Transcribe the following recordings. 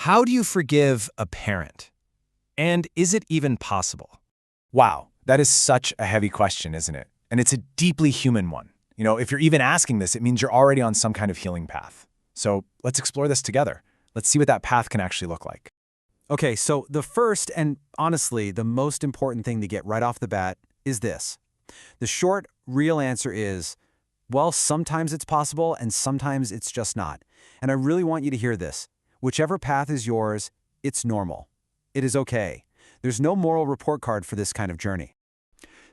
How do you forgive a parent? And is it even possible? Wow, that is such a heavy question, isn't it? And it's a deeply human one. If you're even asking this, it means you're already on some kind of healing path. So let's explore this together. Let's see what that path can actually look like. Okay, so the first and honestly the most important thing to get right off the bat is this. The short, real answer is, well, sometimes it's possible and sometimes it's just not. And I really want you to hear this. Whichever path is yours, it's normal. It is okay. There's no moral report card for this kind of journey.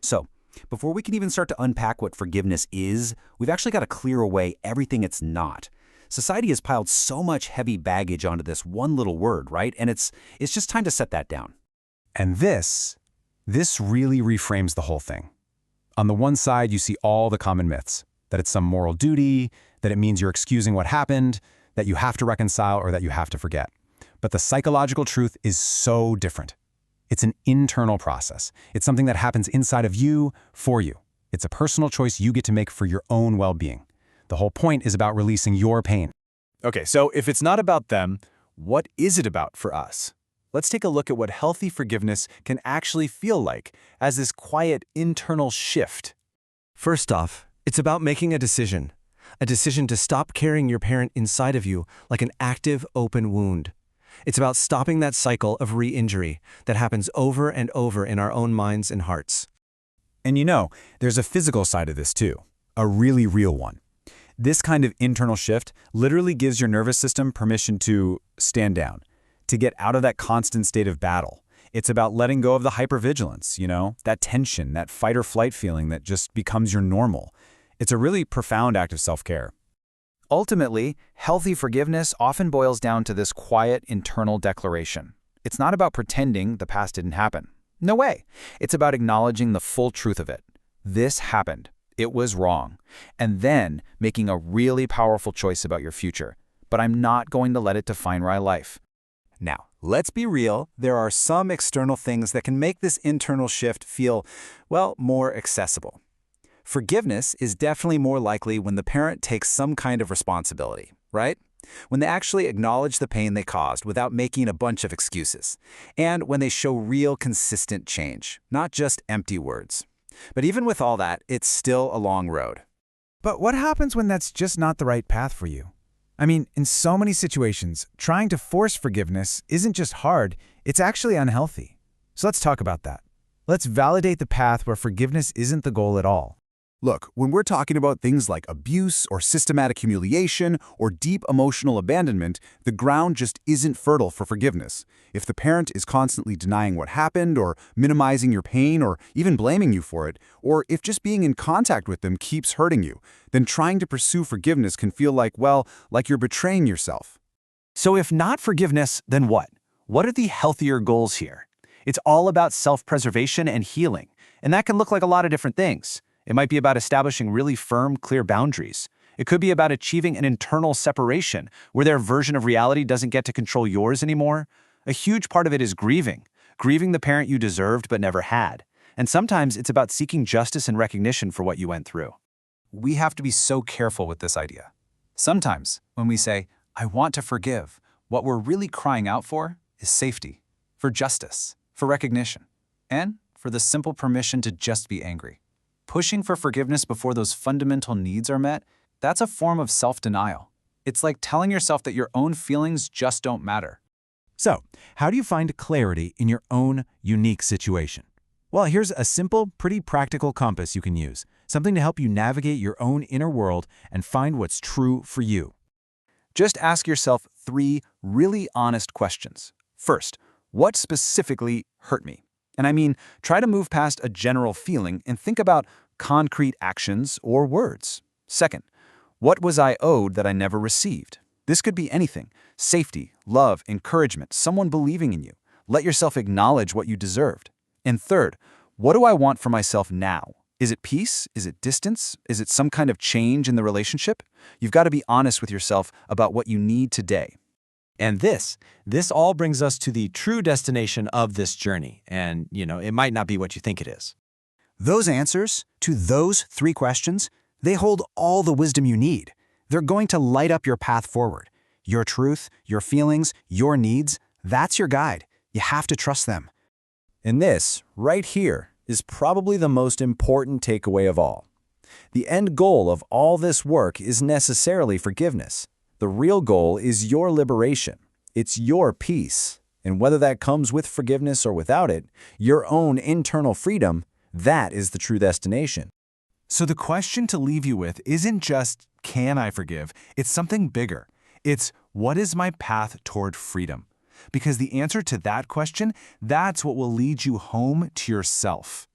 So, before we can even start to unpack what forgiveness is, we've actually got to clear away everything it's not. Society has piled so much heavy baggage onto this one little word, right? And it's just time to set that down. And this really reframes the whole thing. On the one side, you see all the common myths, that it's some moral duty, that it means you're excusing what happened, that you have to reconcile or that you have to forget. But the psychological truth is so different. It's an internal process. It's something that happens inside of you, for you. It's a personal choice you get to make for your own well-being. The whole point is about releasing your pain. Okay, so if it's not about them, what is it about for us? Let's take a look at what healthy forgiveness can actually feel like as this quiet internal shift. First off, it's about making a decision to stop carrying your parent inside of you like an active, open wound. It's about stopping that cycle of re-injury that happens over and over in our own minds and hearts. And there's a physical side of this too, a really real one. This kind of internal shift literally gives your nervous system permission to stand down, to get out of that constant state of battle. It's about letting go of the hypervigilance, that tension, that fight or flight feeling that just becomes your normal. It's a really profound act of self-care. Ultimately, healthy forgiveness often boils down to this quiet internal declaration. It's not about pretending the past didn't happen. No way. It's about acknowledging the full truth of it. This happened. It was wrong. And then making a really powerful choice about your future. But I'm not going to let it define my life. Now, let's be real. There are some external things that can make this internal shift feel, more accessible. Forgiveness is definitely more likely when the parent takes some kind of responsibility, right? When they actually acknowledge the pain they caused without making a bunch of excuses. And when they show real, consistent change, not just empty words. But even with all that, it's still a long road. But what happens when that's just not the right path for you? I mean, in so many situations, trying to force forgiveness isn't just hard, it's actually unhealthy. So let's talk about that. Let's validate the path where forgiveness isn't the goal at all. Look, when we're talking about things like abuse or systematic humiliation or deep emotional abandonment, the ground just isn't fertile for forgiveness. If the parent is constantly denying what happened or minimizing your pain or even blaming you for it, or if just being in contact with them keeps hurting you, then trying to pursue forgiveness can feel like you're betraying yourself. So if not forgiveness, then what? What are the healthier goals here? It's all about self-preservation and healing, and that can look like a lot of different things. It might be about establishing really firm, clear boundaries. It could be about achieving an internal separation where their version of reality doesn't get to control yours anymore. A huge part of it is grieving the parent you deserved but never had. And sometimes it's about seeking justice and recognition for what you went through. We have to be so careful with this idea. Sometimes, when we say, I want to forgive, what we're really crying out for is safety, for justice, for recognition, and for the simple permission to just be angry. Pushing for forgiveness before those fundamental needs are met, that's a form of self-denial. It's like telling yourself that your own feelings just don't matter. So, how do you find clarity in your own unique situation? Well, here's a simple, pretty practical compass you can use, something to help you navigate your own inner world and find what's true for you. Just ask yourself 3 really honest questions. First, what specifically hurt me? And I mean, try to move past a general feeling and think about concrete actions or words. Second, what was I owed that I never received? This could be anything: safety, love, encouragement, someone believing in you. Let yourself acknowledge what you deserved. And third, what do I want for myself now? Is it peace? Is it distance? Is it some kind of change in the relationship? You've got to be honest with yourself about what you need today. And this all brings us to the true destination of this journey. And, it might not be what you think it is. Those answers to those 3 questions, they hold all the wisdom you need. They're going to light up your path forward. Your truth, your feelings, your needs, that's your guide. You have to trust them. And this, right here, is probably the most important takeaway of all. The end goal of all this work is necessarily forgiveness. The real goal is your liberation. It's your peace. And whether that comes with forgiveness or without it, your own internal freedom, that is the true destination. So the question to leave you with isn't just, can I forgive? It's something bigger. It's, what is my path toward freedom? Because the answer to that question, that's what will lead you home to yourself.